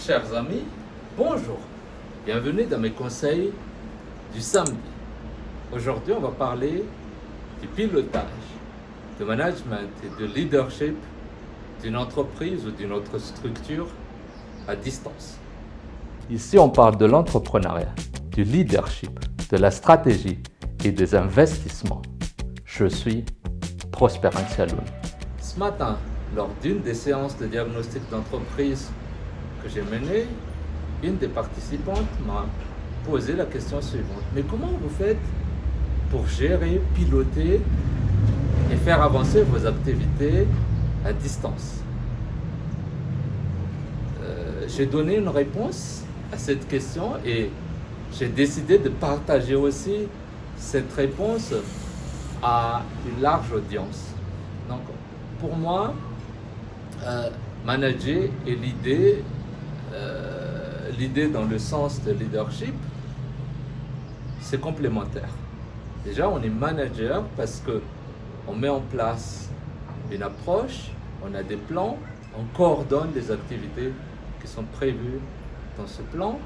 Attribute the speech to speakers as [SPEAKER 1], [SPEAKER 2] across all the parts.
[SPEAKER 1] Chers amis, bonjour. Bienvenue dans mes conseils du samedi. Aujourd'hui, on va parler du pilotage, du management et de leadership d'une entreprise ou d'une autre structure à distance. Ici, on parle de l'entrepreneuriat, du leadership, de la stratégie et des investissements. Je suis Prosper Ansialoun. Ce matin, lors d'une des séances de diagnostic d'entreprise que j'ai menées, une des participantes m'a posé la question suivante. Mais comment vous faites pour gérer, piloter et faire avancer vos activités à distance? J'ai donné une réponse à cette question et j'ai décidé de partager aussi cette réponse à une large audience. Donc, pour moi, manager et l'idée dans le sens de leadership, c'est complémentaire. Déjà, on est manager parce qu'on met en place une approche, on a des plans, on coordonne les activités qui sont prévues dans ce plan,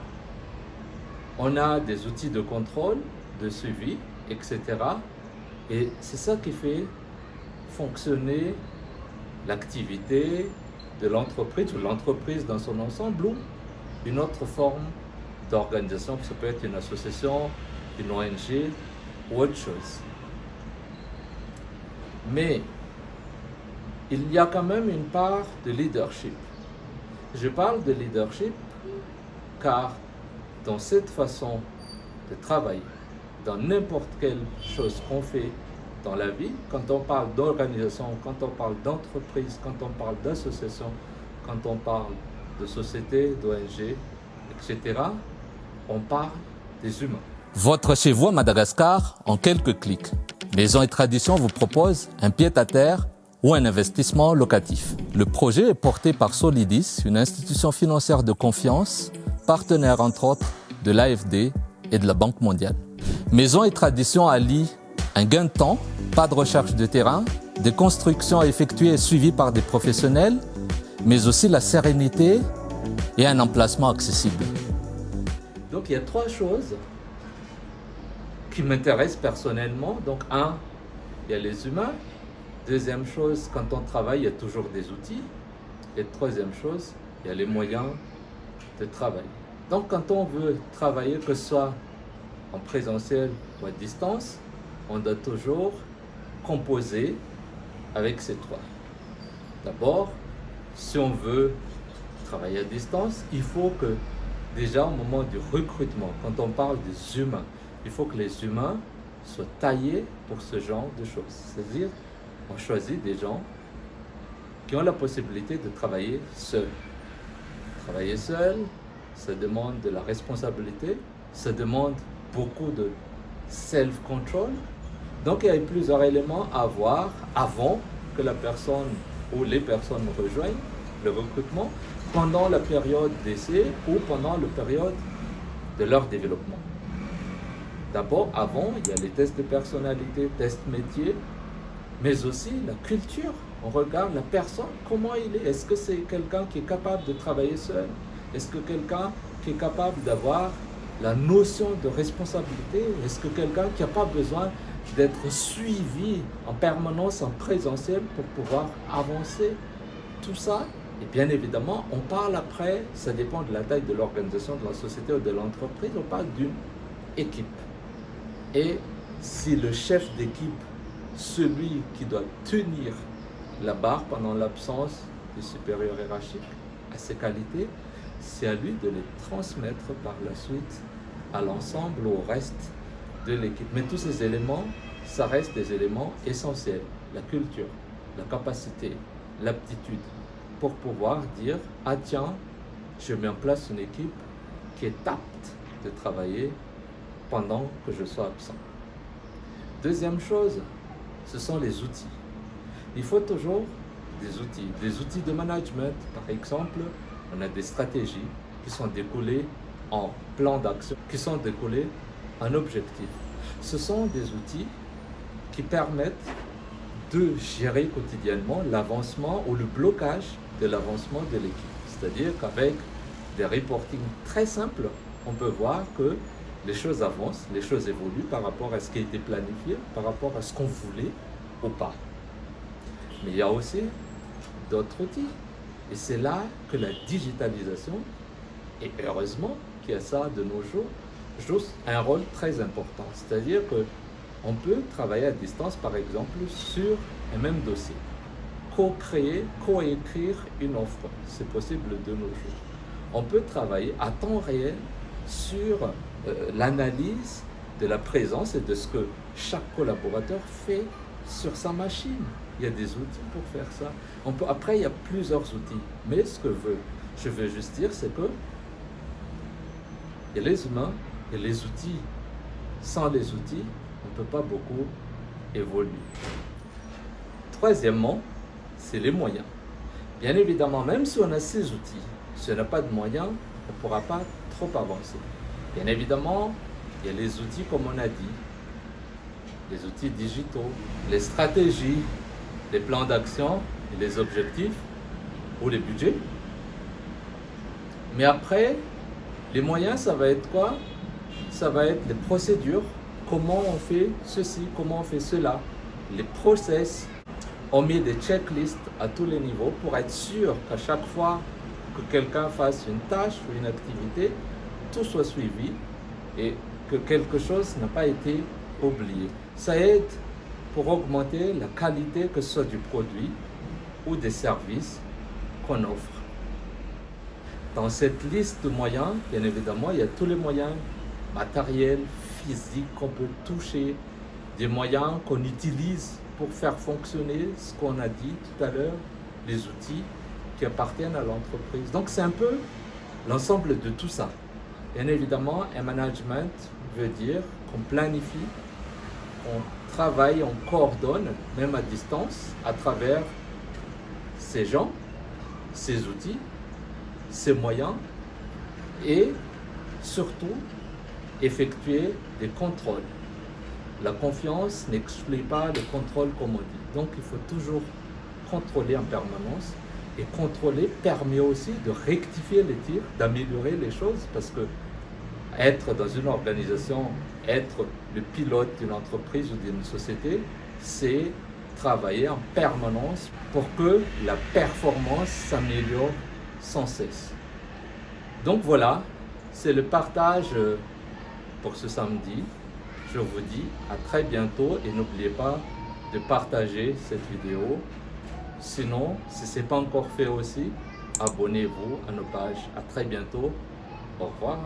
[SPEAKER 1] on a des outils de contrôle, de suivi, etc. Et c'est ça qui fait fonctionner l'activité de l'entreprise ou l'entreprise dans son ensemble ou une autre forme d'organisation, ça peut être une association, une ONG ou autre chose. Mais il y a quand même une part de leadership. Je parle de leadership car dans cette façon de travailler, dans n'importe quelle chose qu'on fait dans la vie, quand on parle d'organisation, quand on parle d'entreprise, quand on parle d'association, quand on parle de société, d'ONG, etc., on parle des humains.
[SPEAKER 2] Votre chez vous à Madagascar en quelques clics. Maison et Tradition vous propose un pied-à-terre ou un investissement locatif. Le projet est porté par Solidis, une institution financière de confiance, partenaire entre autres de l'AFD et de la Banque mondiale. Maison et Tradition allie un gain de temps, pas de recherche de terrain, des constructions effectuées et suivies par des professionnels, mais aussi la sérénité et un emplacement accessible.
[SPEAKER 1] Donc il y a trois choses qui m'intéressent personnellement. Donc il y a les humains. Deuxième chose, quand on travaille, il y a toujours des outils. Et troisième chose, il y a les moyens de travail. Donc quand on veut travailler, que ce soit en présentiel ou à distance, on doit toujours composer avec ces trois. D'abord, si on veut travailler à distance, il faut que déjà au moment du recrutement, quand on parle des humains, il faut que les humains soient taillés pour ce genre de choses. C'est-à-dire, on choisit des gens qui ont la possibilité de travailler seuls. Travailler seul, ça demande de la responsabilité, ça demande beaucoup de self-control. Donc il y a plusieurs éléments à voir avant que la personne ou les personnes rejoignent le recrutement, pendant la période d'essai ou pendant la période de leur développement. D'abord, avant, il y a les tests de personnalité, tests métiers, mais aussi la culture. On regarde la personne, comment il est. Est-ce que c'est quelqu'un qui est capable de travailler seul? Est-ce que quelqu'un qui est capable d'avoir la notion de responsabilité? Est-ce que quelqu'un qui n'a pas besoin d'être suivi en permanence en présentiel pour pouvoir avancer? Tout ça, et bien évidemment, on parle après, ça dépend de la taille de l'organisation, de la société ou de l'entreprise, on parle d'une équipe. Et si le chef d'équipe, celui qui doit tenir la barre pendant l'absence du supérieur hiérarchique, a ses qualités, c'est à lui de les transmettre par la suite à l'ensemble ou au reste de l'équipe. Mais tous ces éléments, ça reste des éléments essentiels. La culture, la capacité, l'aptitude, pour pouvoir dire « Ah tiens, je mets en place une équipe qui est apte de travailler pendant que je sois absent. » Deuxième chose, ce sont les outils. Il faut toujours des outils de management. Par exemple, on a des stratégies qui sont découlées en plan d'action, qui sont découlées en objectifs. Ce sont des outils qui permettent de gérer quotidiennement l'avancement ou le blocage de l'avancement de l'équipe. C'est-à-dire qu'avec des reportings très simples, on peut voir que les choses avancent, les choses évoluent par rapport à ce qui a été planifié, par rapport à ce qu'on voulait ou pas. Mais il y a aussi d'autres outils. Et c'est là que la digitalisation, et heureusement qu'il y a ça de nos jours, joue un rôle très important. C'est-à-dire qu'on peut travailler à distance, par exemple, sur un même dossier. Co-créer, co-écrire une offre, c'est possible de nos jours. On peut travailler à temps réel sur l'analyse de la présence et de ce que chaque collaborateur fait sur sa machine. Il y a des outils pour faire ça. Après, il y a plusieurs outils. Mais ce que je veux juste dire, c'est que il y a les humains et les outils. Sans les outils, on ne peut pas beaucoup évoluer. Troisièmement, c'est les moyens. Bien évidemment, même si on a ces outils, si on n'a pas de moyens, on ne pourra pas trop avancer. Bien évidemment, il y a les outils, comme on a dit, les outils digitaux, les stratégies, les plans d'action, et les objectifs ou les budgets. Mais après, les moyens, ça va être quoi? Ça va être les procédures, comment on fait ceci, comment on fait cela, les process. On met des checklists à tous les niveaux pour être sûr qu'à chaque fois que quelqu'un fasse une tâche ou une activité, tout soit suivi et que quelque chose n'a pas été oublié. Ça aide pour augmenter la qualité, que ce soit du produit ou des services qu'on offre. Dans cette liste de moyens, bien évidemment, il y a tous les moyens matériels, physiques qu'on peut toucher, des moyens qu'on utilise pour faire fonctionner ce qu'on a dit tout à l'heure, les outils qui appartiennent à l'entreprise. Donc c'est un peu l'ensemble de tout ça. Bien évidemment, un management veut dire qu'on planifie, on travaille, on coordonne, même à distance, à travers ces gens, ces outils, ces moyens, et surtout effectuer des contrôles. La confiance n'exclut pas le contrôle, comme on dit. Donc il faut toujours contrôler en permanence, et contrôler permet aussi de rectifier les tirs, d'améliorer les choses, parce que être dans une organisation, être le pilote d'une entreprise ou d'une société, c'est travailler en permanence pour que la performance s'améliore sans cesse. Donc voilà, c'est le partage pour ce samedi. Je vous dis à très bientôt et n'oubliez pas de partager cette vidéo. Sinon, si ce n'est pas encore fait aussi, abonnez-vous à nos pages. À très bientôt. Au revoir.